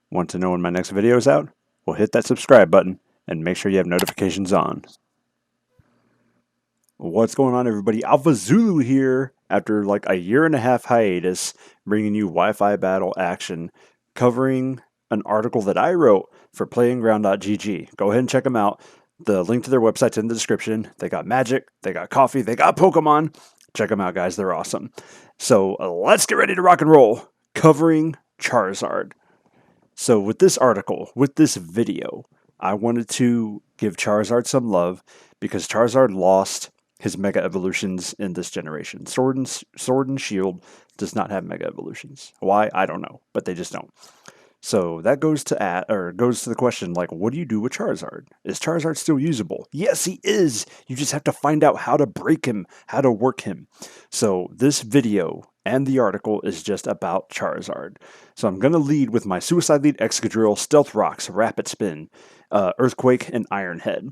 Want to know when my next video is out? Well, hit that subscribe button and make sure you have notifications on. What's going on, everybody? Alpha Zulu here after like a year and a half hiatus, bringing you Wi-Fi battle action, covering an article that I wrote for playingground.gg. Go ahead and check them out. The link to their website's in the description. They got magic, they got coffee, they got Pokemon. Check them out, guys. They're awesome. So let's get ready to rock and roll, covering Charizard. So with this article, with this video, I wanted to give Charizard some love because Charizard lost his Mega Evolutions in this generation. Sword and Shield does not have Mega Evolutions. Why? I don't know, but they just don't. So that goes to the question, like, what do you do with Charizard? Is Charizard still usable? Yes, he is. You just have to find out how to break him, how to work him. So this video and the article is just about Charizard. So I'm going to lead with my Suicide Lead, Excadrill, Stealth Rocks, Rapid Spin, Earthquake, and Iron Head.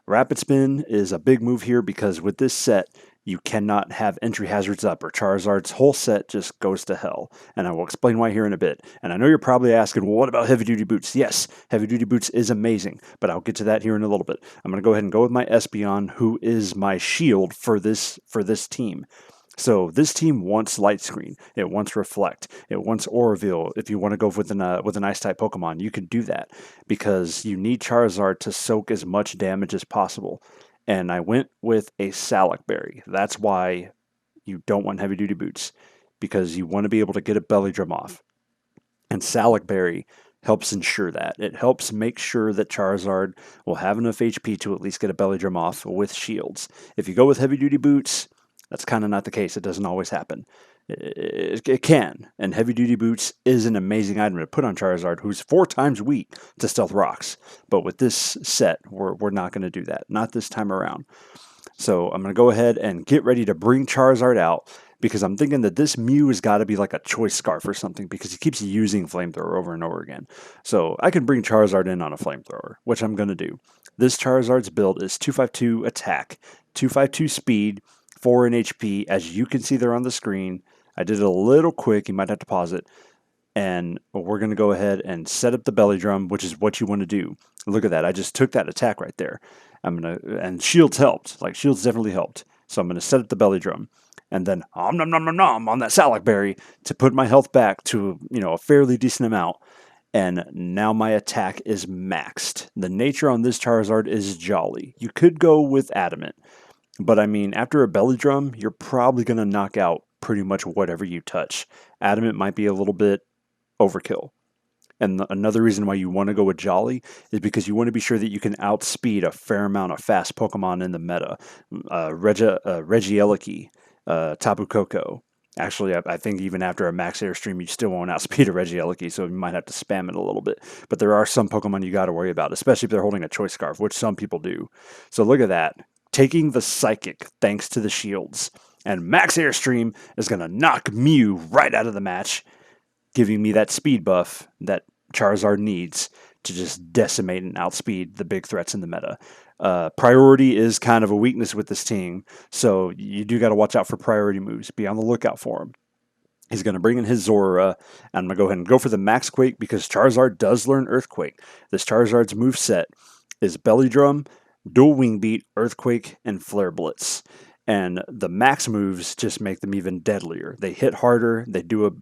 Rapid Spin is a big move here because with this set, you cannot have entry hazards up or Charizard's whole set just goes to hell. And I will explain why here in a bit. And I know you're probably asking, well, what about Heavy Duty Boots? Yes, Heavy Duty Boots is amazing, but I'll get to that here in a little bit. I'm going to go ahead and go with my Espeon, who is my shield for this team. So this team wants Light Screen, it wants Reflect, it wants Oroville. If you want to go with an Ice-type Pokemon, you can do that because you need Charizard to soak as much damage as possible. And I went with a Salac Berry. That's why you don't want Heavy Duty Boots, because you want to be able to get a Belly Drum off. And Salac Berry helps ensure that. It helps make sure that Charizard will have enough HP to at least get a Belly Drum off with shields. If you go with Heavy Duty Boots, that's kind of not the case. It doesn't always happen. It can, and Heavy Duty Boots is an amazing item to put on Charizard, who's 4 times weak to Stealth Rocks. But with this set, we're not going to do that. Not this time around. So I'm going to go ahead and get ready to bring Charizard out, because I'm thinking that this Mew has got to be like a Choice Scarf or something, because he keeps using Flamethrower over and over again. So I can bring Charizard in on a Flamethrower, which I'm going to do. This Charizard's build is 252 attack, 252 speed, 4 in HP, as you can see there on the screen. I did it a little quick. You might have to pause it. And we're going to go ahead and set up the Belly Drum, which is what you want to do. Look at that. I just took that attack right there. And Shields helped. Like, Shields definitely helped. So I'm going to set up the Belly Drum. And then nom nom nom nom nom on that Salac Berry to put my health back to, a fairly decent amount. And now my attack is maxed. The nature on this Charizard is Jolly. You could go with Adamant. But I mean, after a Belly Drum, you're probably going to knock out pretty much whatever you touch. Adamant might be a little bit overkill. And another reason why you want to go with Jolly is because you want to be sure that you can outspeed a fair amount of fast Pokemon in the meta. Regieleki, Tapu Koko. Actually, I think even after a max airstream, you still won't outspeed a Regieleki, so you might have to spam it a little bit. But there are some Pokemon you got to worry about, especially if they're holding a Choice Scarf, which some people do. So look at that. Taking the Psychic thanks to the shields. And Max Airstream is going to knock Mew right out of the match, giving me that speed buff that Charizard needs to just decimate and outspeed the big threats in the meta. Priority is kind of a weakness with this team, so you do got to watch out for priority moves. Be on the lookout for him. He's going to bring in his Zora, and I'm going to go ahead and go for the Max Quake because Charizard does learn Earthquake. This Charizard's move set is Belly Drum, Dual Wing Beat, Earthquake, and Flare Blitz. And the max moves just make them even deadlier. They hit harder. They do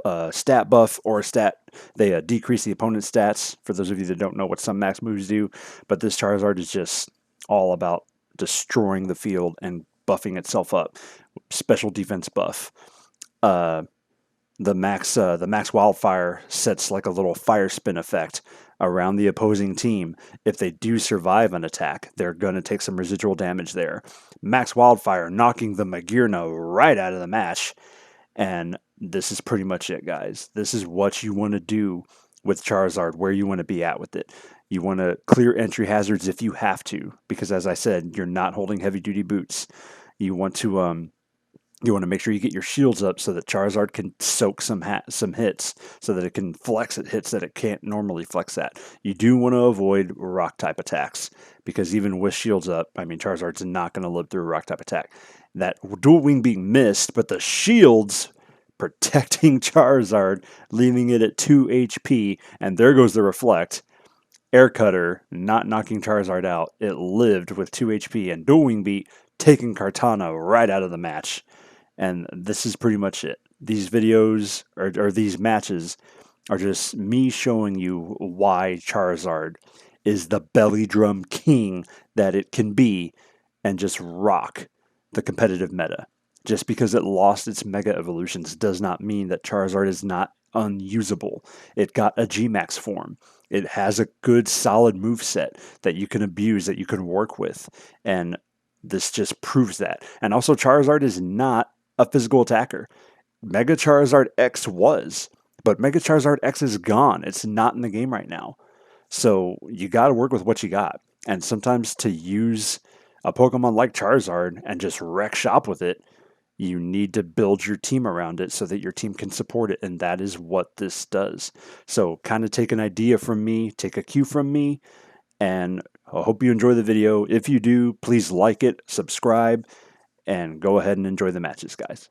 a stat buff or a stat. They decrease the opponent's stats. For those of you that don't know what some max moves do, but this Charizard is just all about destroying the field and buffing itself up. Special defense buff. The max wildfire sets like a little fire spin effect around the opposing team. If they do survive an attack, they're going to take some residual damage there. Max wildfire knocking the Magearna right out of the match. And this is pretty much it, guys. This is what you want to do with Charizard, where you want to be at with it. You want to clear entry hazards if you have to, because as I said, you're not holding Heavy Duty Boots. You want to make sure you get your shields up so that Charizard can soak some hits, so that it can flex at hits that it can't normally flex at. You do want to avoid rock-type attacks, because even with shields up, I mean, Charizard's not going to live through a rock-type attack. That Dual Wing being missed, but the shields protecting Charizard, leaving it at 2 HP, and there goes the Reflect. Air Cutter, not knocking Charizard out. It lived with 2 HP, and Dual Wing Beat taking Kartana right out of the match. And this is pretty much it. These videos, or these matches, are just me showing you why Charizard is the belly drum king that it can be and just rock the competitive meta. Just because it lost its Mega Evolutions does not mean that Charizard is not unusable. It got a G-Max form. It has a good, solid move set that you can abuse, that you can work with. And this just proves that. And also, Charizard is not a physical attacker. Mega Charizard X was, but Mega Charizard X is gone. It's not in the game right now. So you got to work with what you got. And sometimes to use a Pokemon like Charizard and just wreck shop with it, you need to build your team around it so that your team can support it. And that is what this does. So kind of take an idea from me, take a cue from me, and I hope you enjoy the video. If you do, please like it, subscribe, and go ahead and enjoy the matches, guys.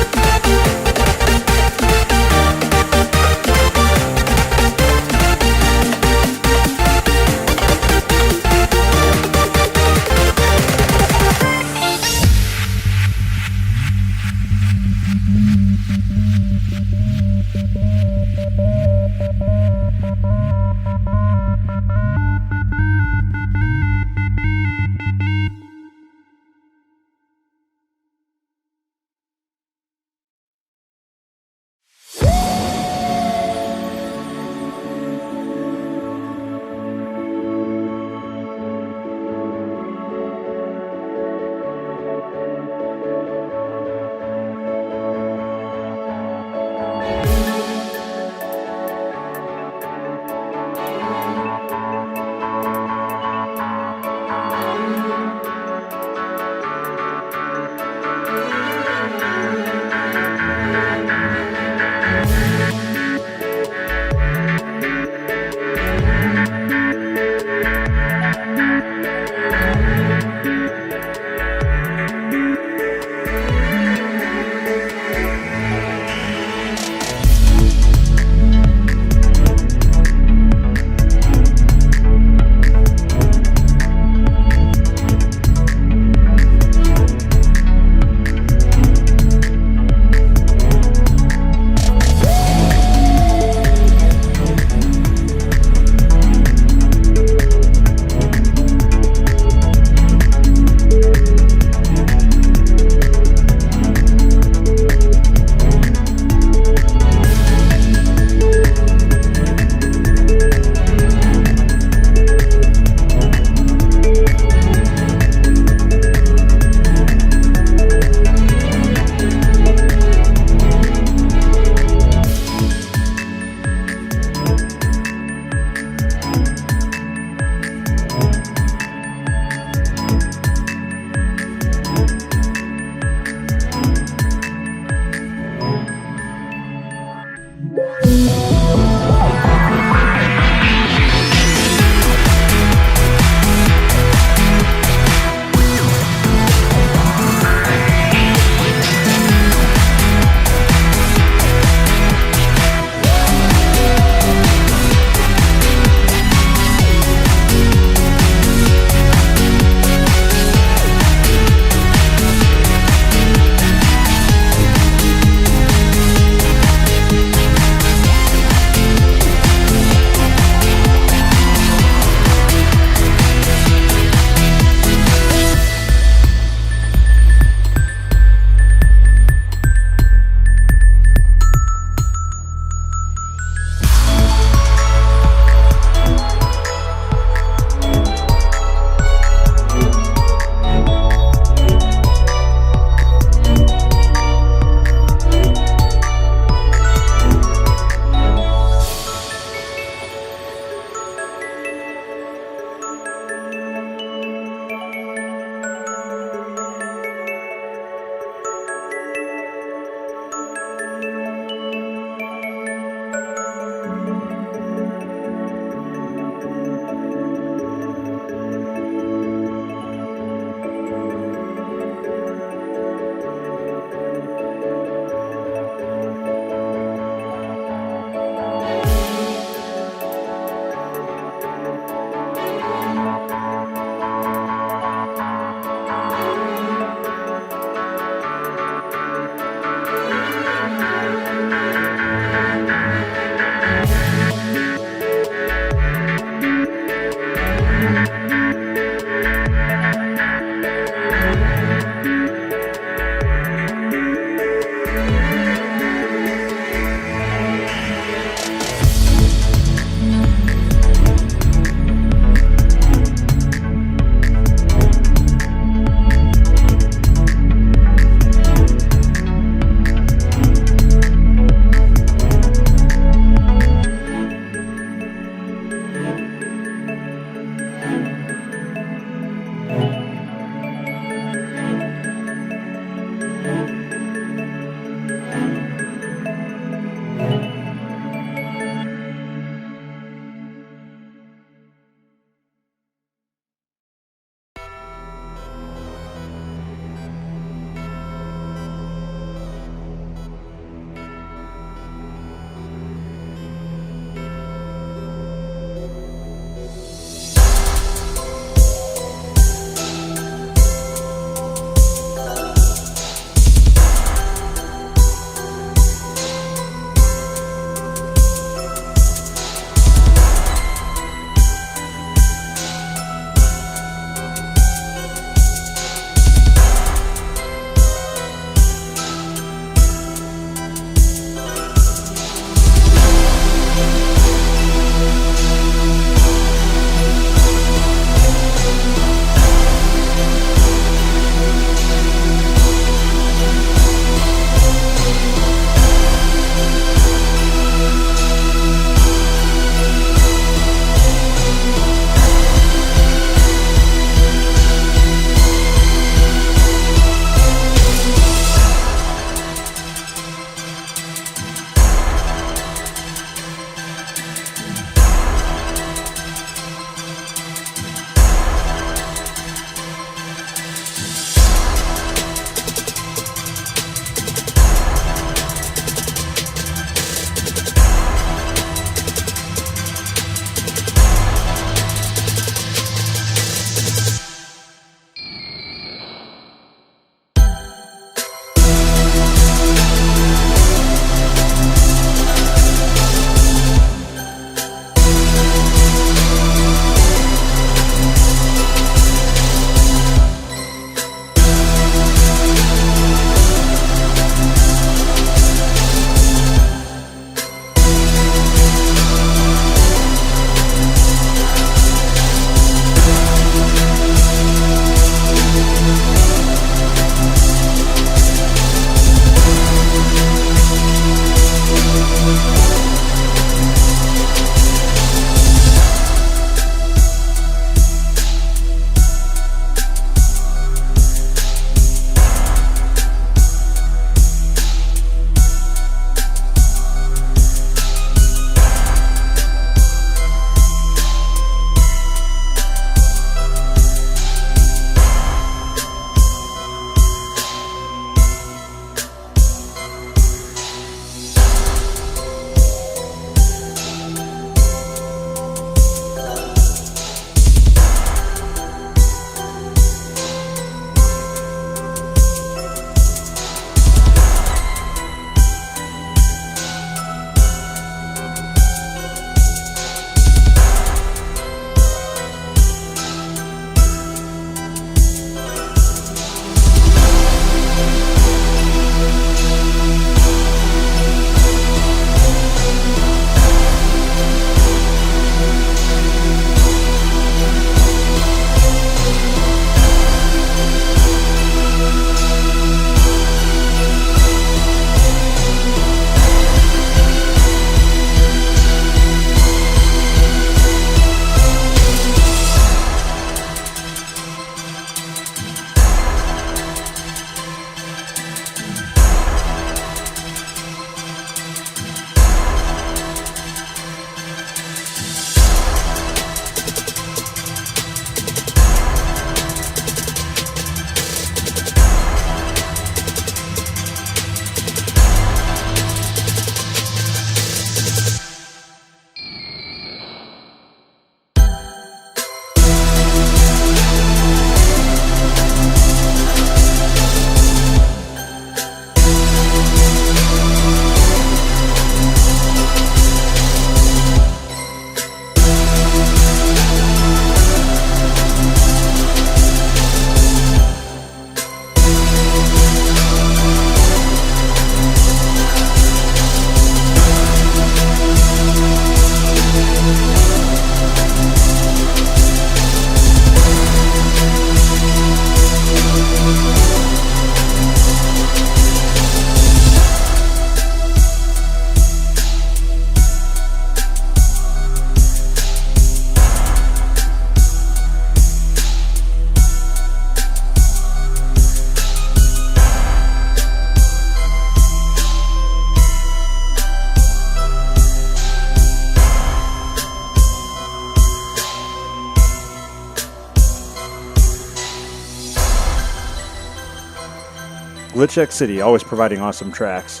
GlitchX City, always providing awesome tracks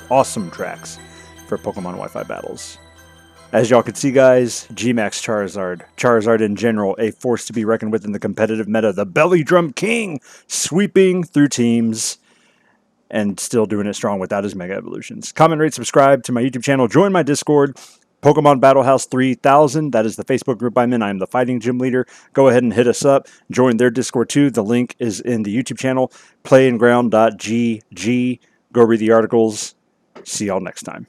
for Pokemon Wi-Fi battles. As y'all can see, guys, G-Max Charizard in general, a force to be reckoned with in the competitive meta. The Belly Drum King, sweeping through teams and still doing it strong without his Mega Evolutions. Comment, rate, subscribe to my YouTube channel. Join my Discord, Pokemon Battle House 3000. That is the Facebook group I'm in. I am the Fighting Gym Leader. Go ahead and hit us up. Join their Discord too. The link is in the YouTube channel, playingground.gg. Go read the articles. See y'all next time.